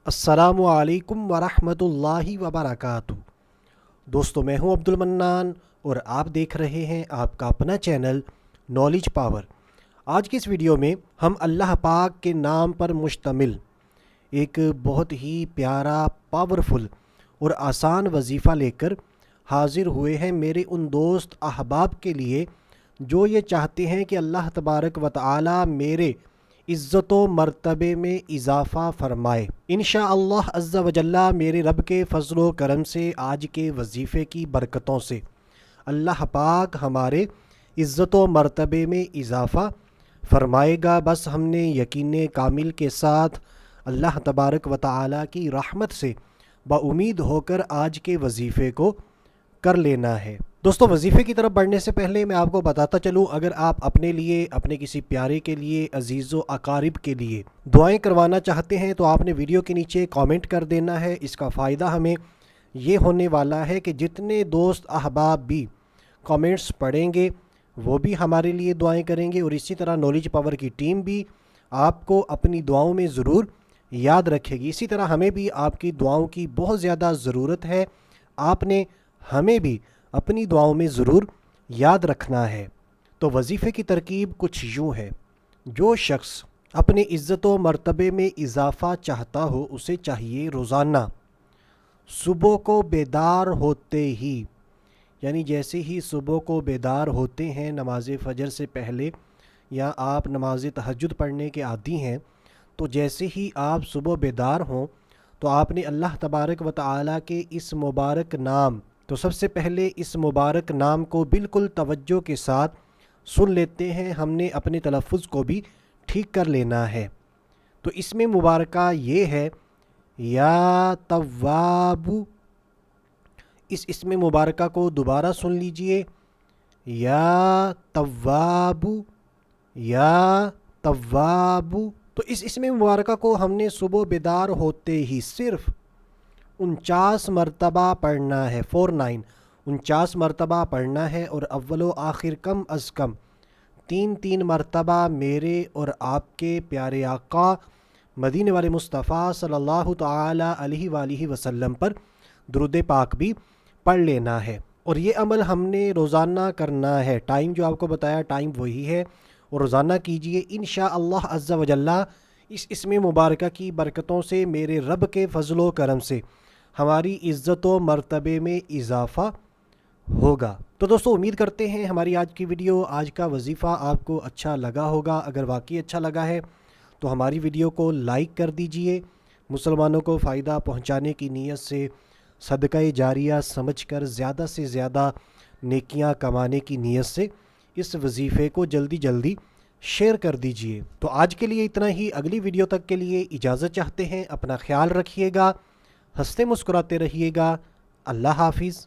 السلام علیکم ورحمۃ اللہ وبرکاتہ۔ دوستو، میں ہوں عبد المنان اور آپ دیکھ رہے ہیں آپ کا اپنا چینل نالج پاور۔ آج کی اس ویڈیو میں ہم اللہ پاک کے نام پر مشتمل ایک بہت ہی پیارا، پاورفل اور آسان وظیفہ لے کر حاضر ہوئے ہیں میرے ان دوست احباب کے لیے جو یہ چاہتے ہیں کہ اللہ تبارک و تعالی میرے عزت و مرتبے میں اضافہ فرمائے۔ انشاءاللہ عز و جل میرے رب کے فضل و کرم سے آج کے وظیفے کی برکتوں سے اللہ پاک ہمارے عزت و مرتبے میں اضافہ فرمائے گا۔ بس ہم نے یقین کامل کے ساتھ اللہ تبارک و تعالی کی رحمت سے بامید ہو کر آج کے وظیفے کو کر لینا ہے۔ دوستو، وظیفے کی طرف بڑھنے سے پہلے میں آپ کو بتاتا چلوں، اگر آپ اپنے لیے، اپنے کسی پیارے کے لیے، عزیز و اقارب کے لیے دعائیں کروانا چاہتے ہیں تو آپ نے ویڈیو کے نیچے کامنٹ کر دینا ہے۔ اس کا فائدہ ہمیں یہ ہونے والا ہے کہ جتنے دوست احباب بھی کامنٹس پڑھیں گے وہ بھی ہمارے لیے دعائیں کریں گے، اور اسی طرح نالج پاور کی ٹیم بھی آپ کو اپنی دعاؤں میں ضرور یاد رکھے گی۔ اسی طرح ہمیں بھی آپ کی دعاؤں کی بہت زیادہ ضرورت ہے، آپ نے ہمیں بھی اپنی دعاؤں میں ضرور یاد رکھنا ہے۔ تو وظیفے کی ترکیب کچھ یوں ہے: جو شخص اپنے عزت و مرتبے میں اضافہ چاہتا ہو اسے چاہیے روزانہ صبح کو بیدار ہوتے ہی، یعنی جیسے ہی صبح کو بیدار ہوتے ہیں نماز فجر سے پہلے، یا آپ نماز تہجد پڑھنے کے عادی ہیں، تو جیسے ہی آپ صبح بیدار ہوں تو آپ نے اللہ تبارک و تعالی کے اس مبارک نام، تو سب سے پہلے اس مبارک نام کو بالکل توجہ کے ساتھ سن لیتے ہیں، ہم نے اپنے تلفظ کو بھی ٹھیک کر لینا ہے۔ تو اس میں مبارکہ یہ ہے یا تواب، اس اسم مبارکہ کو دوبارہ سن لیجئے، یا تواب، یا تواب۔ تو اس اسم مبارکہ کو ہم نے صبح بیدار ہوتے ہی صرف 49 مرتبہ پڑھنا ہے، 49 مرتبہ پڑھنا ہے، اور اول و آخر کم از کم 3 مرتبہ میرے اور آپ کے پیارے آقا مدینے والے مصطفیٰ صلی اللہ تعالی علیہ وآلہ وسلم پر درود پاک بھی پڑھ لینا ہے۔ اور یہ عمل ہم نے روزانہ کرنا ہے، ٹائم جو آپ کو بتایا ٹائم وہی ہے، اور روزانہ کیجئے انشاءاللہ عز و جل۔ اس اسم مبارکہ کی برکتوں سے میرے رب کے فضل و کرم سے ہماری عزت و مرتبے میں اضافہ ہوگا۔ تو دوستو، امید کرتے ہیں ہماری آج کی ویڈیو، آج کا وظیفہ آپ کو اچھا لگا ہوگا۔ اگر واقعی اچھا لگا ہے تو ہماری ویڈیو کو لائک کر دیجئے۔ مسلمانوں کو فائدہ پہنچانے کی نیت سے، صدقہ جاریہ سمجھ کر، زیادہ سے زیادہ نیکیاں کمانے کی نیت سے اس وظیفے کو جلدی شیئر کر دیجئے۔ تو آج کے لیے اتنا ہی، اگلی ویڈیو تک کے لیے اجازت چاہتے ہیں۔ اپنا خیال رکھیے گا، ہنستے مسکراتے رہیے گا۔ اللہ حافظ۔